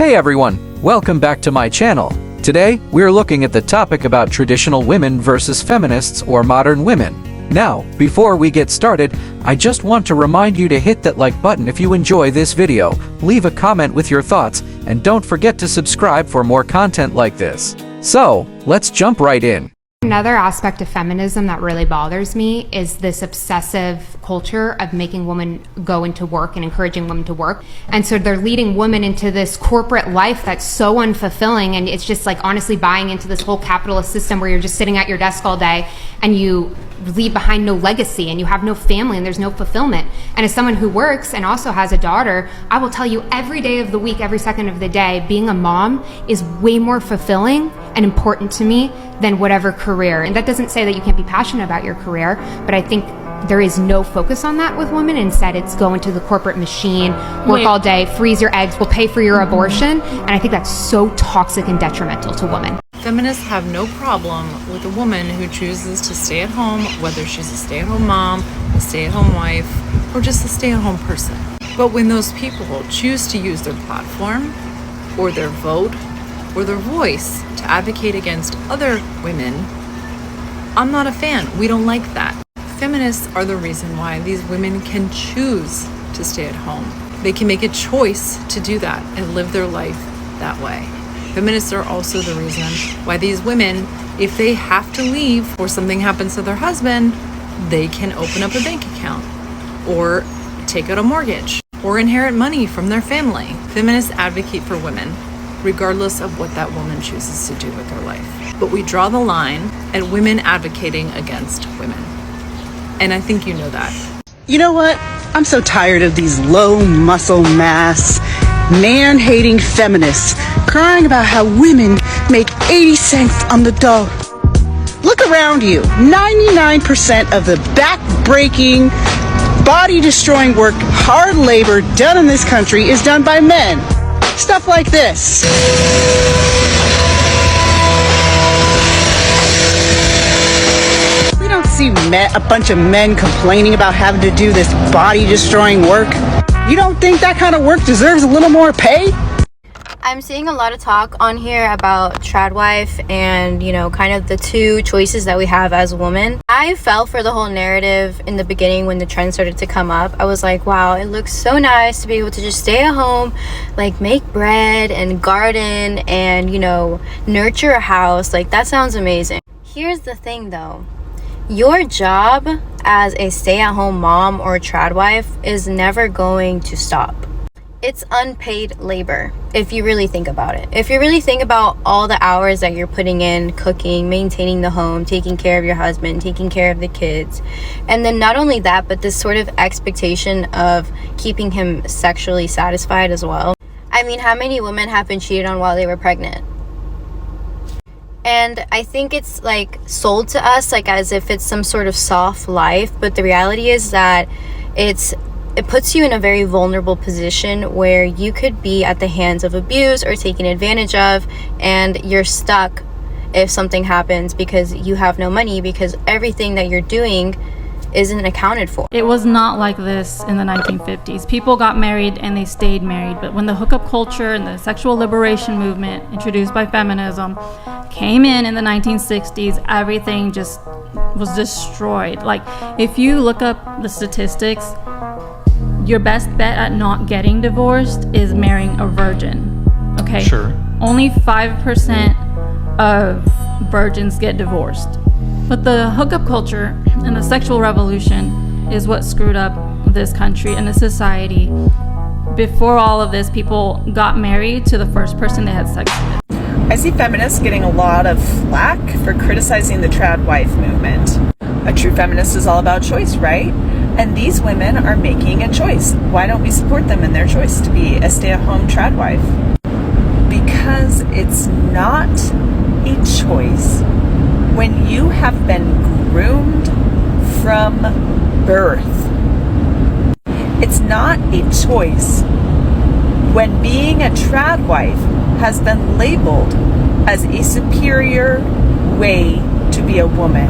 Hey everyone, welcome back to my channel. Today, we're looking at the topic about traditional women versus feminists or modern women. Now, before we get started, I just want to remind you to hit that like button if you enjoy this video, leave a comment with your thoughts, and don't forget to subscribe for more content like this. So, let's jump right in. Another aspect of feminism that really bothers me is this obsessive culture of making women go into work and encouraging women to work. And so they're leading women into this corporate life that's so unfulfilling, and it's just like honestly buying into this whole capitalist system where you're just sitting at your desk all day and you leave behind no legacy and you have no family and there's no fulfillment. And as someone who works and also has a daughter, I will tell you every day of the week, every second of the day, being a mom is way more fulfilling and important to me than whatever career. And that doesn't say that you can't be passionate about your career, but I think there is no focus on that with women. Instead, it's go into the corporate machine, work all day, freeze your eggs, we'll pay for your abortion. And I think that's so toxic and detrimental to women. Feminists have no problem with a woman who chooses to stay at home, whether she's a stay-at-home mom, a stay-at-home wife, or just a stay-at-home person. But when those people choose to use their platform, or their vote, or their voice to advocate against other women, I'm not a fan. We don't like that. Feminists are the reason why these women can choose to stay at home. They can make a choice to do that and live their life that way. Feminists are also the reason why these women, if they have to leave or something happens to their husband, they can open up a bank account or take out a mortgage or inherit money from their family. Feminists advocate for women, regardless of what that woman chooses to do with their life. But we draw the line at women advocating against women. And I think you know that. You know what? I'm so tired of these low muscle mass, man-hating feminists crying about how women make 80 cents on the dollar. Look around you. 99% of the back-breaking, body-destroying work, hard labor done in this country is done by men. Stuff like this. We don't see a bunch of men complaining about having to do this body-destroying work. You don't think that kind of work deserves a little more pay? I'm seeing a lot of talk on here about trad wife and, kind of the two choices that we have as women. I fell for the whole narrative in the beginning when the trend started to come up. I was like, wow, it looks so nice to be able to just stay at home, like make bread and garden and, nurture a house. Like, that sounds amazing. Here's the thing though. Your job as a stay-at-home mom or trad wife is never going to stop. It's unpaid labor, if you really think about it. If you really think about all the hours that you're putting in, cooking, maintaining the home, taking care of your husband, taking care of the kids. And then not only that, but this sort of expectation of keeping him sexually satisfied as well. I mean, how many women have been cheated on while they were pregnant? And I think it's like sold to us like as if it's some sort of soft life, but the reality is that it puts you in a very vulnerable position where you could be at the hands of abuse or taken advantage of, and you're stuck if something happens because you have no money because everything that you're doing isn't accounted for. It was not like this in the 1950s. People got married and they stayed married, but when the hookup culture and the sexual liberation movement introduced by feminism came in the 1960s, everything just was destroyed. Like, if you look up the statistics, your best bet at not getting divorced is marrying a virgin. Okay? Sure. Only 5% of virgins get divorced. But the hookup culture and the sexual revolution is what screwed up this country and the society. Before all of this, people got married to the first person they had sex with. I see feminists getting a lot of flack for criticizing the trad wife movement. A true feminist is all about choice, right? And these women are making a choice. Why don't we support them in their choice to be a stay-at-home trad wife? Because it's not a choice when you have been groomed from birth. It's not a choice when being a trad wife has been labeled as a superior way to be a woman,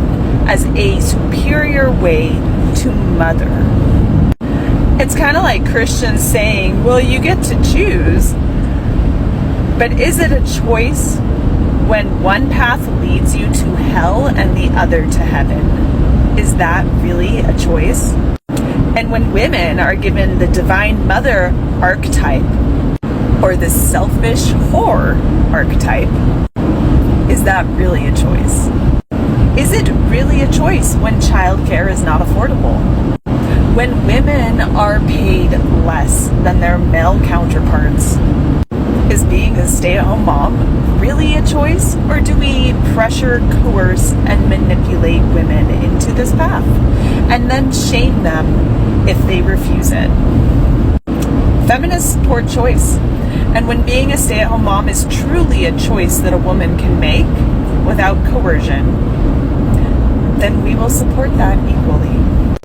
as a superior way to mother. It's kind of like Christians saying, well, you get to choose But is it a choice when one path leads you to hell and the other to heaven? Is that really a choice? And when women are given the divine mother archetype or the selfish whore archetype, is that really a choice? Is it really a choice when childcare is not affordable? When women are paid less than their male counterparts, is being a stay-at-home mom really a choice? Or do we pressure, coerce, and manipulate women into this path and then shame them if they refuse it? Feminists support choice. And when being a stay-at-home mom is truly a choice that a woman can make without coercion, then we will support that equally.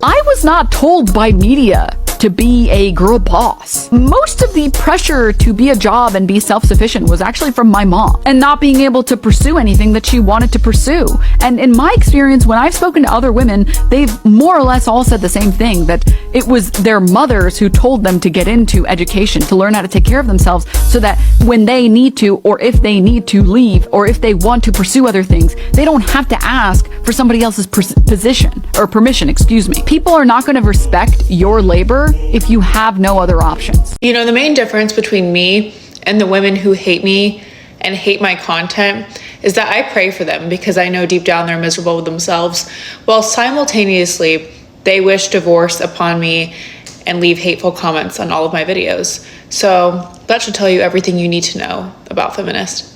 I was not told by media to be a girl boss. Most of the pressure to be a job and be self-sufficient was actually from my mom and not being able to pursue anything that she wanted to pursue. And in my experience, when I've spoken to other women, they've more or less all said the same thing, that it was their mothers who told them to get into education, to learn how to take care of themselves, so that when they need to, or if they need to leave, or if they want to pursue other things, they don't have to ask for somebody else's permission, excuse me. People are not going to respect your labor if you have no other options. You know, the main difference between me and the women who hate me and hate my content is that I pray for them because I know deep down they're miserable with themselves, while simultaneously they wish divorce upon me and leave hateful comments on all of my videos. So that should tell you everything you need to know about feminists.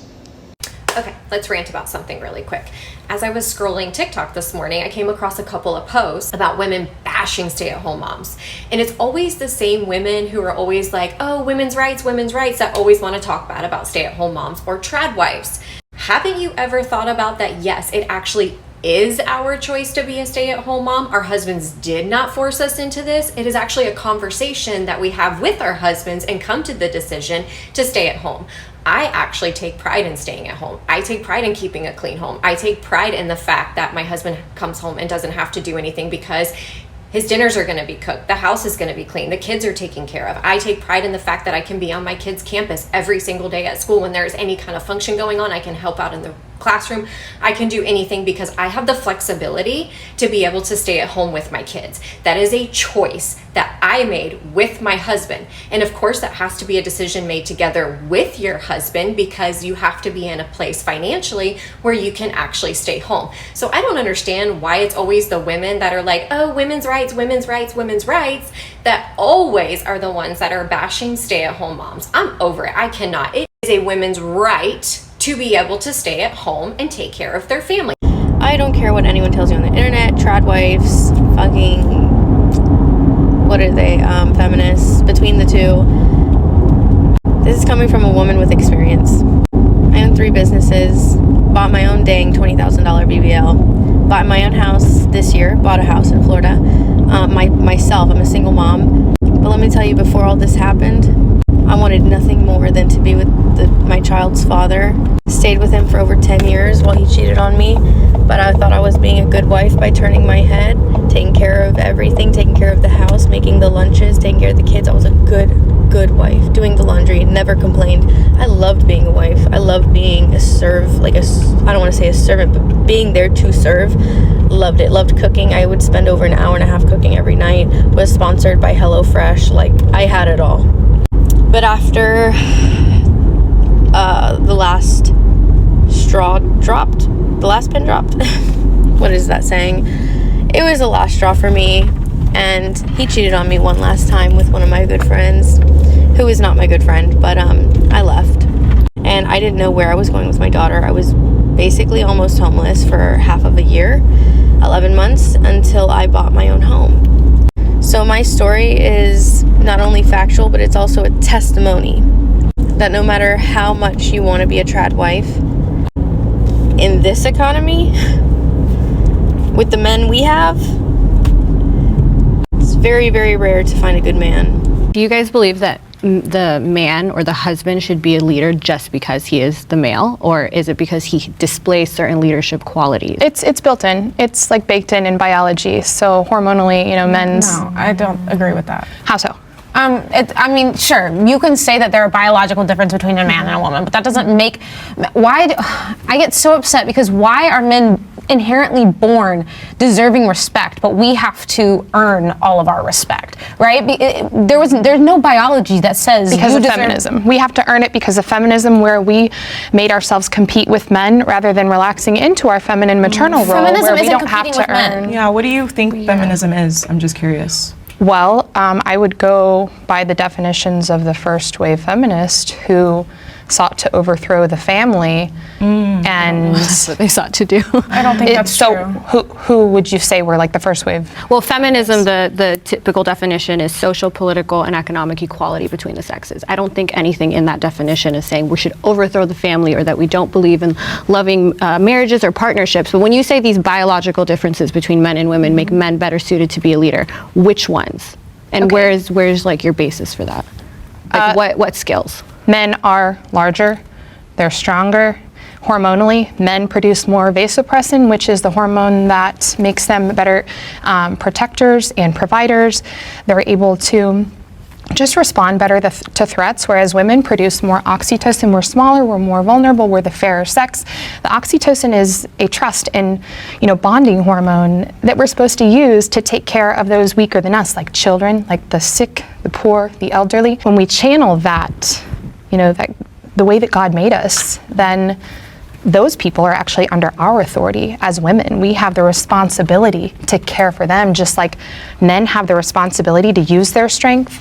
Okay, let's rant about something really quick. As I was scrolling TikTok this morning, I came across a couple of posts about women bashing stay-at-home moms. And it's always the same women who are always like, oh, women's rights, that always want to talk bad about stay-at-home moms or trad wives. Haven't you ever thought about that? Yes, it actually is our choice to be a stay-at-home mom. Our husbands did not force us into this. It is actually a conversation that we have with our husbands and come to the decision to stay at home. I actually take pride in staying at home. I take pride in keeping a clean home. I take pride in the fact that my husband comes home and doesn't have to do anything because his dinners are going to be cooked. The house is going to be clean. The kids are taken care of. I take pride in the fact that I can be on my kids' campus every single day at school. When there's any kind of function going on, I can help out in the classroom. I can do anything because I have the flexibility to be able to stay at home with my kids. That is a choice that I made with my husband. And of course, that has to be a decision made together with your husband because you have to be in a place financially where you can actually stay home. So I don't understand why it's always the women that are like, oh, women's rights, that always are the ones that are bashing stay-at-home moms. I'm over it. I cannot. It is a women's right to be able to stay at home and take care of their family. I don't care what anyone tells you on the internet, trad wives, fucking, what are they, feminists, between the two. This is coming from a woman with experience. I own 3 businesses, bought my own dang $20,000 BBL, bought my own house this year, bought a house in Florida. Myself, I'm a single mom. But let me tell you, before all this happened, I wanted nothing more than to be with my child's father. Stayed with him for over 10 years while he cheated on me. But I thought I was being a good wife by turning my head, taking care of everything, taking care of the house, making the lunches, taking care of the kids. I was a good wife, doing the laundry, never complained. I loved being a wife. I loved being I don't want to say a servant, but being there to serve. Loved it. Loved cooking. I would spend over an hour and a half cooking every night. Was sponsored by HelloFresh. I had it all. But after the last pin dropped. What is that saying? It was the last straw for me, and he cheated on me one last time with one of my good friends, who is not my good friend, but I left. And I didn't know where I was going with my daughter. I was basically almost homeless for half of a year, 11 months, until I bought my own home. So my story is not only factual, but it's also a testimony that no matter how much you want to be a trad wife, in this economy, with the men we have, it's very, very rare to find a good man. Do you guys believe that the man or the husband should be a leader just because he is the male, or is it because he displays certain leadership qualities? It's built in. It's baked in biology. So hormonally, men's... No, I don't agree with that. How so? I mean, sure, you can say that there are biological difference between a man and a woman, but that doesn't make. I get so upset because why are men inherently born deserving respect, but we have to earn all of our respect, right? There's no biology that says because of feminism. We have to earn it because of feminism, where we made ourselves compete with men rather than relaxing into our feminine maternal role, where we don't have to earn. Yeah, what do you think feminism is? I'm just curious. Well, I would go by the definitions of the first wave feminist who sought to overthrow the family, and That's what they sought to do. I don't think that's so true. who would you say were like the first wave? Well, feminism, the typical definition is social, political, and economic equality between the sexes. I don't think anything in that definition is saying we should overthrow the family or that we don't believe in loving marriages or partnerships. But when you say these biological differences between men and women make men better suited to be a leader, which ones? And where's like your basis for that? Like what skills? Men are larger, they're stronger. Hormonally, men produce more vasopressin, which is the hormone that makes them better protectors and providers. They're able to just respond better to threats, whereas women produce more oxytocin. We're smaller, we're more vulnerable, we're the fairer sex. The oxytocin is a trust and bonding hormone that we're supposed to use to take care of those weaker than us, like children, like the sick, the poor, the elderly. When we channel that, that the way that God made us, then those people are actually under our authority as women. We have the responsibility to care for them, just like men have the responsibility to use their strength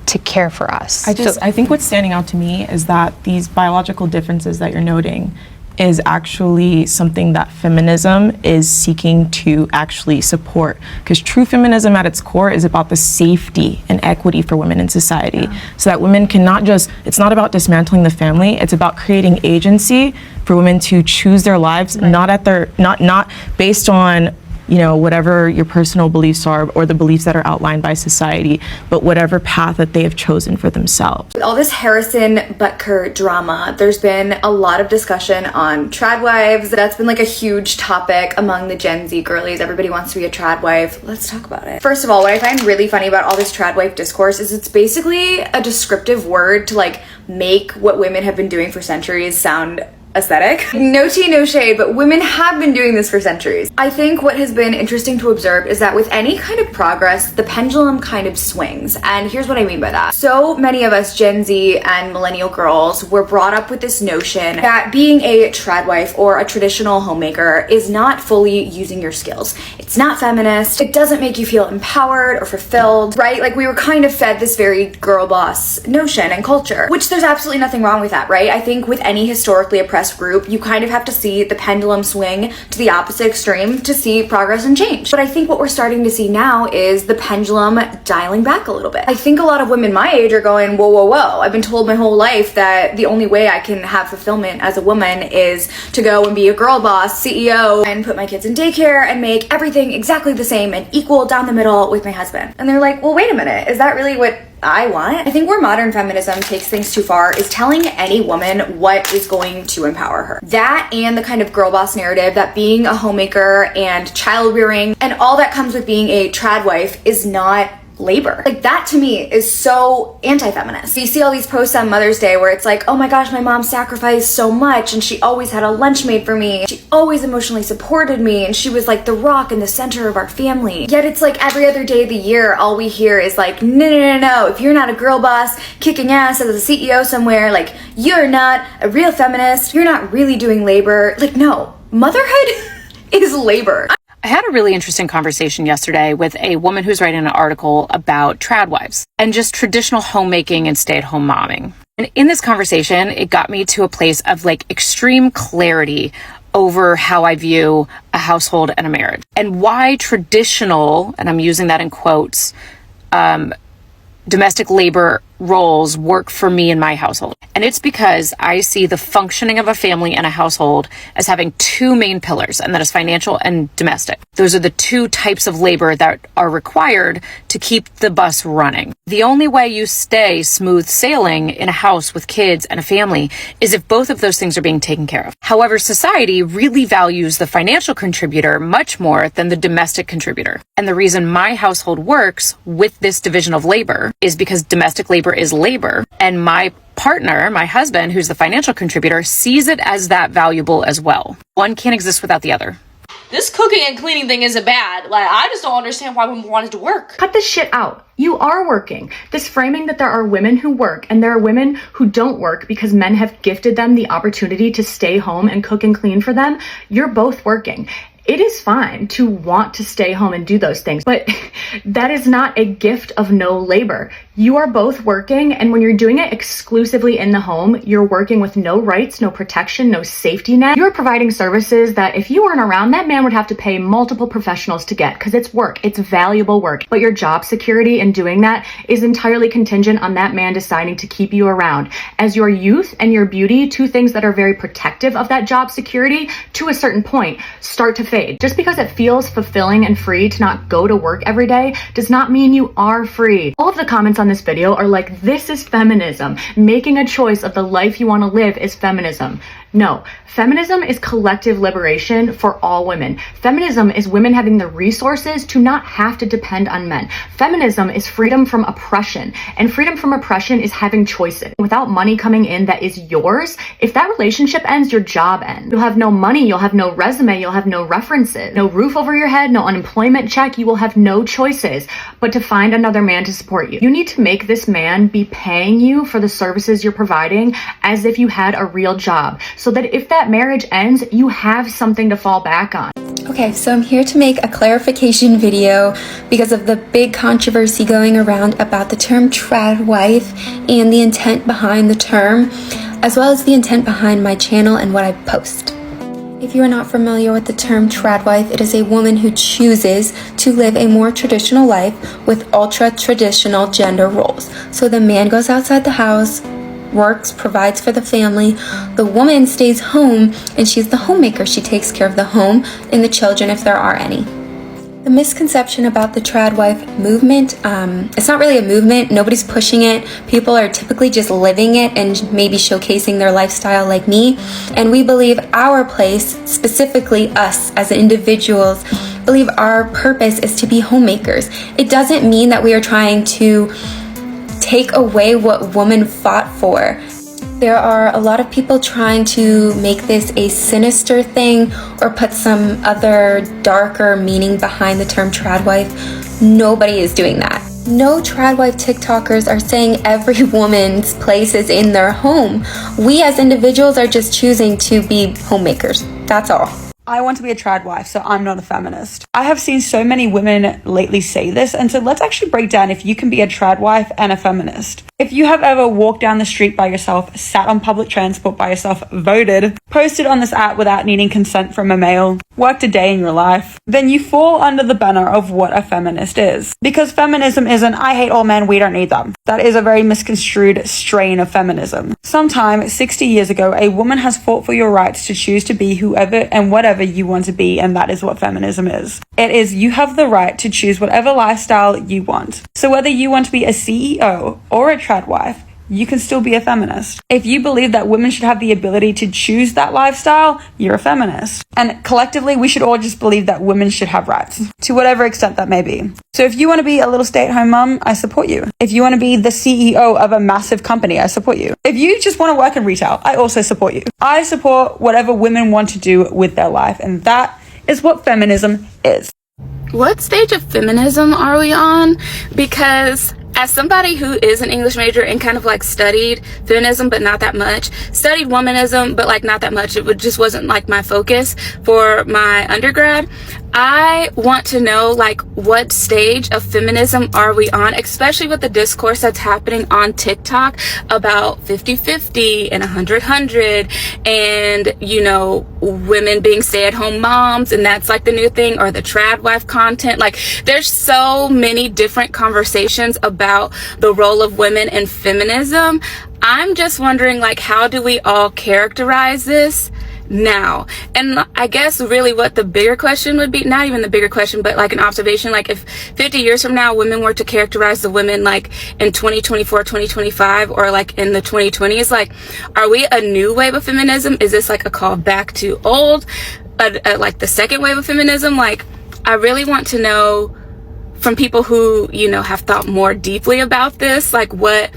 to care for us. I think what's standing out to me is that these biological differences that you're noting is actually something that feminism is seeking to actually support. Because true feminism at its core is about the safety and equity for women in society. So that women cannot it's not about dismantling the family, it's about creating agency for women to choose their lives, not based on whatever your personal beliefs are or the beliefs that are outlined by society, but whatever path that they have chosen for themselves. With all this Harrison Butker drama, there's been a lot of discussion on trad wives. That's been like a huge topic among the Gen Z girlies. Everybody wants to be a trad wife. Let's talk about it. First of all, what I find really funny about all this trad wife discourse is it's basically a descriptive word to like make what women have been doing for centuries sound aesthetic. No tea, no shade, but women have been doing this for centuries. I think what has been interesting to observe is that with any kind of progress, the pendulum kind of swings. And here's what I mean by that. So many of us Gen Z and millennial girls were brought up with this notion that being a trad wife or a traditional homemaker is not fully using your skills. It's not feminist. It doesn't make you feel empowered or fulfilled, right? Like we were kind of fed this very girl boss notion and culture, which there's absolutely nothing wrong with that, right? I think with any historically oppressed group, you kind of have to see the pendulum swing to the opposite extreme to see progress and change. But I think what we're starting to see now is the pendulum dialing back a little bit. I think a lot of women my age are going, whoa, whoa, whoa. I've been told my whole life that the only way I can have fulfillment as a woman is to go and be a girl boss, CEO, and put my kids in daycare and make everything exactly the same and equal down the middle with my husband. And they're like, well, wait a minute. Is that really what I want? I think where modern feminism takes things too far is telling any woman what is going to empower her. That and the kind of girl boss narrative that being a homemaker and child rearing and all that comes with being a trad wife is not labor. Like that to me is so anti-feminist. You see all these posts on Mother's Day where it's like, oh my gosh, my mom sacrificed so much and she always had a lunch made for me. She always emotionally supported me and she was like the rock in the center of our family. Yet it's like every other day of the year, all we hear is like, no. If you're not a girl boss kicking ass as a CEO somewhere, like you're not a real feminist. You're not really doing labor. Like no, motherhood is labor. I had a really interesting conversation yesterday with a woman who's writing an article about trad wives and just traditional homemaking and stay-at-home momming. And in this conversation, it got me to a place of like extreme clarity over how I view a household and a marriage and why traditional, and I'm using that in quotes, domestic labor roles work for me in my household. And it's because I see the functioning of a family and a household as having two main pillars, and that is financial and domestic. Those are the two types of labor that are required to keep the bus running. The only way you stay smooth sailing in a house with kids and a family is if both of those things are being taken care of. However, society really values the financial contributor much more than the domestic contributor. And the reason my household works with this division of labor is because domestic labor is labor, and my partner, my husband, who's the financial contributor, sees it as that valuable as well. One can't exist without the other. This cooking and cleaning thing isn't bad. Like, I just don't understand why women wanted to work. Cut this shit out. You are working. This framing that there are women who work and there are women who don't work because men have gifted them the opportunity to stay home and cook and clean for them, you're both working. It is fine to want to stay home and do those things, but that is not a gift of no labor. You are both working, and when you're doing it exclusively in the home, you're working with no rights, no protection, no safety net. You're providing services that if you weren't around, that man would have to pay multiple professionals to get, because it's work, it's valuable work. But your job security in doing that is entirely contingent on that man deciding to keep you around. As your youth and your beauty, two things that are very protective of that job security, to a certain point, start to fade. Just because it feels fulfilling and free to not go to work every day does not mean you are free. All of the comments on this video are like, this is feminism. Making a choice of the life you want to live is feminism. No, feminism is collective liberation for all women. Feminism is women having the resources to not have to depend on men. Feminism is freedom from oppression, and freedom from oppression is having choices. Without money coming in that is yours, if that relationship ends, your job ends. You'll have no money, you'll have no resume, you'll have no references, no roof over your head, no unemployment check, you will have no choices but to find another man to support you. You need to make this man be paying you for the services you're providing as if you had a real job, so that if that marriage ends, you have something to fall back on. Okay, so I'm here to make a clarification video because of the big controversy going around about the term trad wife and the intent behind the term, as well as the intent behind my channel and what I post. If you are not familiar with the term trad wife, it is a woman who chooses to live a more traditional life with ultra-traditional gender roles. So the man goes outside the house, works, provides for the family. The woman stays home and she's the homemaker. She takes care of the home and the children if there are any. The misconception about the trad wife movement, it's not really a movement. Nobody's pushing it. People are typically just living it and maybe showcasing their lifestyle like me. And we believe our place, specifically us as individuals, believe our purpose is to be homemakers. It doesn't mean that we are trying to take away what women fought for. There are a lot of people trying to make this a sinister thing or put some other darker meaning behind the term trad wife. Nobody is doing that. No trad wife TikTokers are saying every woman's place is in their home. We as individuals are just choosing to be homemakers. That's all. I want to be a trad wife, so I'm not a feminist. I have seen so many women lately say this, and so let's actually break down if you can be a trad wife and a feminist. If you have ever walked down the street by yourself, sat on public transport by yourself, voted, posted on this app without needing consent from a male, worked a day in your life, then you fall under the banner of what a feminist is. Because feminism isn't, I hate all men, we don't need them. That is a very misconstrued strain of feminism. Sometime 60 years ago, a woman has fought for your rights to choose to be whoever and whatever you want to be, and that is what feminism is. It is you have the right to choose whatever lifestyle you want. So whether you want to be a CEO or a trad wife, you can still be a feminist. If you believe that women should have the ability to choose that lifestyle, you're a feminist. And collectively, we should all just believe that women should have rights, to whatever extent that may be. So if you want to be a little stay-at-home mom, I support you. If you want to be the CEO of a massive company, I support you. If you just want to work in retail, I also support you. I support whatever women want to do with their life, and that is what feminism is. What stage of feminism are we on? Because as somebody who is an English major and kind of like studied feminism but not that much, studied womanism but like not that much, just wasn't like my focus for my undergrad, I want to know, like, what stage of feminism are we on, especially with the discourse that's happening on TikTok about 50-50 and 100-100 and, you know, women being stay-at-home moms, and that's like the new thing, or the trad wife content. Like, there's so many different conversations about the role of women in feminism. I'm just wondering, like, how do we all characterize this now? And I guess really what the bigger question would be, not even the bigger question, but like an observation, like if 50 years from now women were to characterize the women like in 2024, 2025, or like in the 2020s, like, are we a new wave of feminism? Is this like a call back to old, like the second wave of feminism? Like, I really want to know from people who, you know, have thought more deeply about this, like what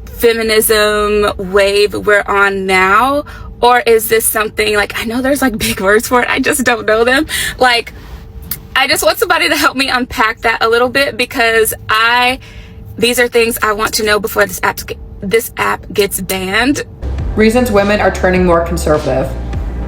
feminism wave we're on now. Or is this something, like, I know there's like big words for it, I just don't know them. Like, I just want somebody to help me unpack that a little bit, because these are things I want to know before this app gets banned. Reasons women are turning more conservative.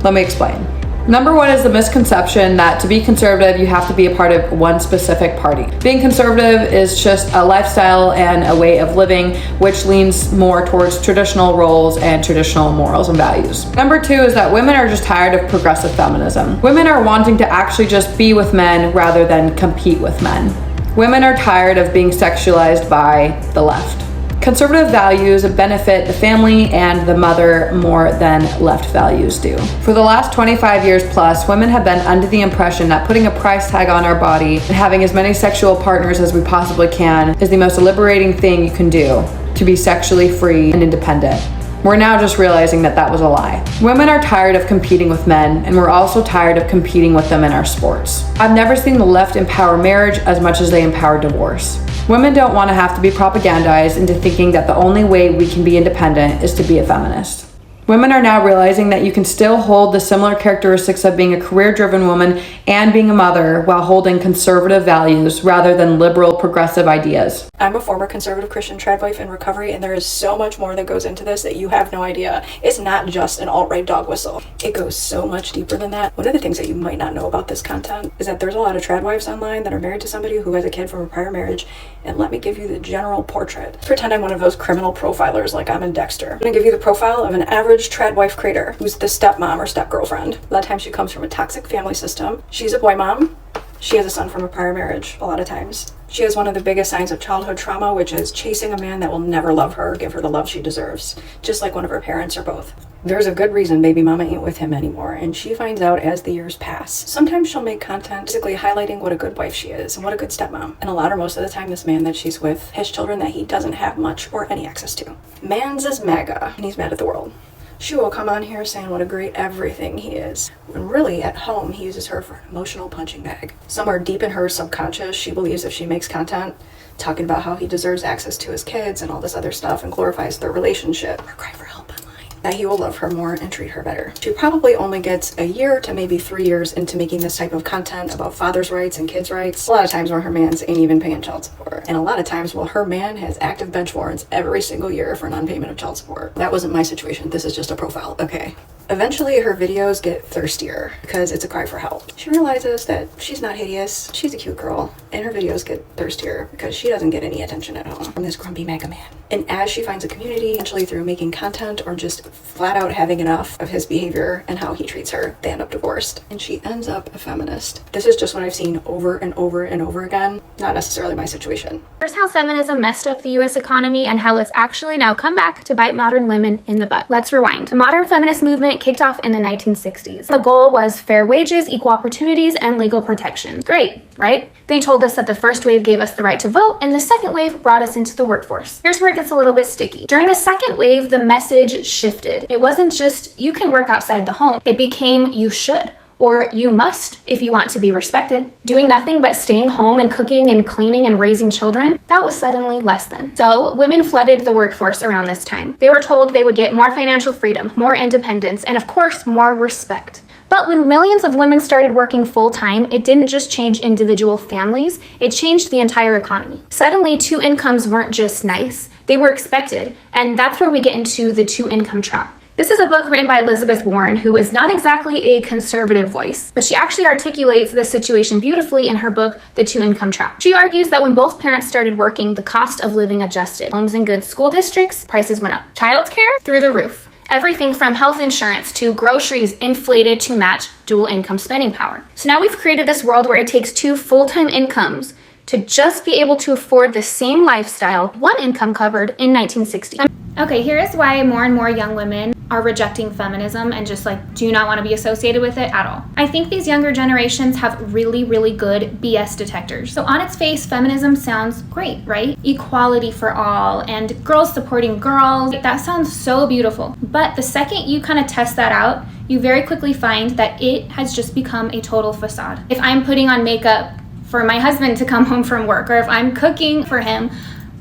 Let me explain. Number one is the misconception that to be conservative, you have to be a part of one specific party. Being conservative is just a lifestyle and a way of living, which leans more towards traditional roles and traditional morals and values. Number two is that women are just tired of progressive feminism. Women are wanting to actually just be with men rather than compete with men. Women are tired of being sexualized by the left. Conservative values benefit the family and the mother more than left values do. For the last 25 years plus, women have been under the impression that putting a price tag on our body and having as many sexual partners as we possibly can is the most liberating thing you can do to be sexually free and independent. We're now just realizing that that was a lie. Women are tired of competing with men, and we're also tired of competing with them in our sports. I've never seen the left empower marriage as much as they empower divorce. Women don't want to have to be propagandized into thinking that the only way we can be independent is to be a feminist. Women are now realizing that you can still hold the similar characteristics of being a career-driven woman and being a mother while holding conservative values rather than liberal progressive ideas. I'm a former conservative Christian trad wife in recovery, and there is so much more that goes into this that you have no idea. It's not just an alt-right dog whistle. It goes so much deeper than that. One of the things that you might not know about this content is that there's a lot of trad wives online that are married to somebody who has a kid from a prior marriage, and let me give you the general portrait. Pretend I'm one of those criminal profilers like I'm in Dexter. I'm gonna give you the profile of an average trad wife creator who's the stepmom or step-girlfriend. A lot of times she comes from a toxic family system. She's a boy mom. She has a son from a prior marriage a lot of times. She has one of the biggest signs of childhood trauma, which is chasing a man that will never love her or give her the love she deserves, just like one of her parents or both. There's a good reason baby mama ain't with him anymore, and she finds out as the years pass. Sometimes she'll make content basically highlighting what a good wife she is and what a good stepmom. And a lot or most of the time, this man that she's with has children that he doesn't have much or any access to. Man's is MAGA, and he's mad at the world. She will come on here saying what a great everything he is, when really at home he uses her for an emotional punching bag. Somewhere deep in her subconscious, she believes if she makes content talking about how he deserves access to his kids and all this other stuff and glorifies their relationship, or cry for help online, that he will love her more and treat her better. She probably only gets a year to maybe 3 years into making this type of content about father's rights and kids' rights. A lot of times where her man's ain't even paying child support. And a lot of times while her man has active bench warrants every single year for non-payment of child support. That wasn't my situation. This is just a profile. Okay. Eventually her videos get thirstier because it's a cry for help. She realizes that she's not hideous, she's a cute girl, and her videos get thirstier because she doesn't get any attention at home from this grumpy MAGA man. And as she finds a community, eventually through making content or just flat out having enough of his behavior and how he treats her, they end up divorced. And she ends up a feminist. This is just what I've seen over and over and over again, not necessarily my situation. Here's how feminism messed up the US economy and how it's actually now come back to bite modern women in the butt. Let's rewind. The modern feminist movement kicked off in the 1960s. The goal was fair wages, equal opportunities, and legal protection. Great, right? They told us that the first wave gave us the right to vote, and the second wave brought us into the workforce. Here's where it gets a little bit sticky. During the second wave, the message shifted. It wasn't just, you can work outside the home. It became, you should. Or you must if you want to be respected. Doing nothing but staying home and cooking and cleaning and raising children, that was suddenly less than. So women flooded the workforce around this time. They were told they would get more financial freedom, more independence, and of course, more respect. But when millions of women started working full-time, it didn't just change individual families, it changed the entire economy. Suddenly, 2 incomes weren't just nice, they were expected, and that's where we get into the 2-income trap. This is a book written by Elizabeth Warren, who is not exactly a conservative voice, but she actually articulates this situation beautifully in her book, The Two-Income Trap. She argues that when both parents started working, the cost of living adjusted. Homes in good school districts, prices went up. Childcare, through the roof. Everything from health insurance to groceries inflated to match dual income spending power. So now we've created this world where it takes two full-time incomes to just be able to afford the same lifestyle one income covered in 1960. Okay, here is why more and more young women are rejecting feminism and just do not want to be associated with it at all. I think these younger generations have really, really good BS detectors. So on its face, feminism sounds great, right? Equality for all and girls supporting girls. That sounds so beautiful. But the second you kind of test that out, you very quickly find that it has just become a total facade. If I'm putting on makeup for my husband to come home from work, or if I'm cooking for him,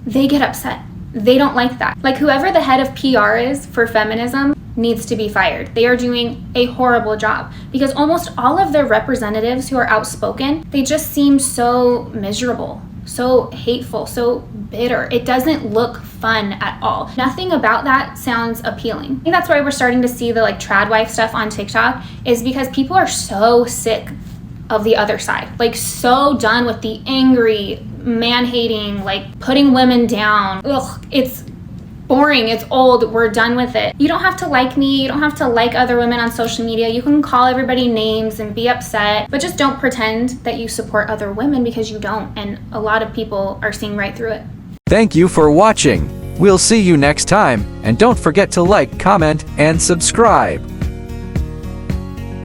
they get upset. They don't like that. Whoever the head of PR is for feminism needs to be fired. They are doing a horrible job because almost all of their representatives who are outspoken, they just seem so miserable, so hateful, so bitter. It doesn't look fun at all. Nothing about that sounds appealing. I think that's why we're starting to see the trad wife stuff on TikTok, is because people are so sick of the other side, so done with the angry, man-hating, putting women down. Ugh, it's boring, it's old, we're done with it. You don't have to like me, you don't have to like other women on social media, you can call everybody names and be upset, but just don't pretend that you support other women, because you don't, and a lot of people are seeing right through it. Thank you for watching. We'll see you next time, and don't forget to like, comment, and subscribe.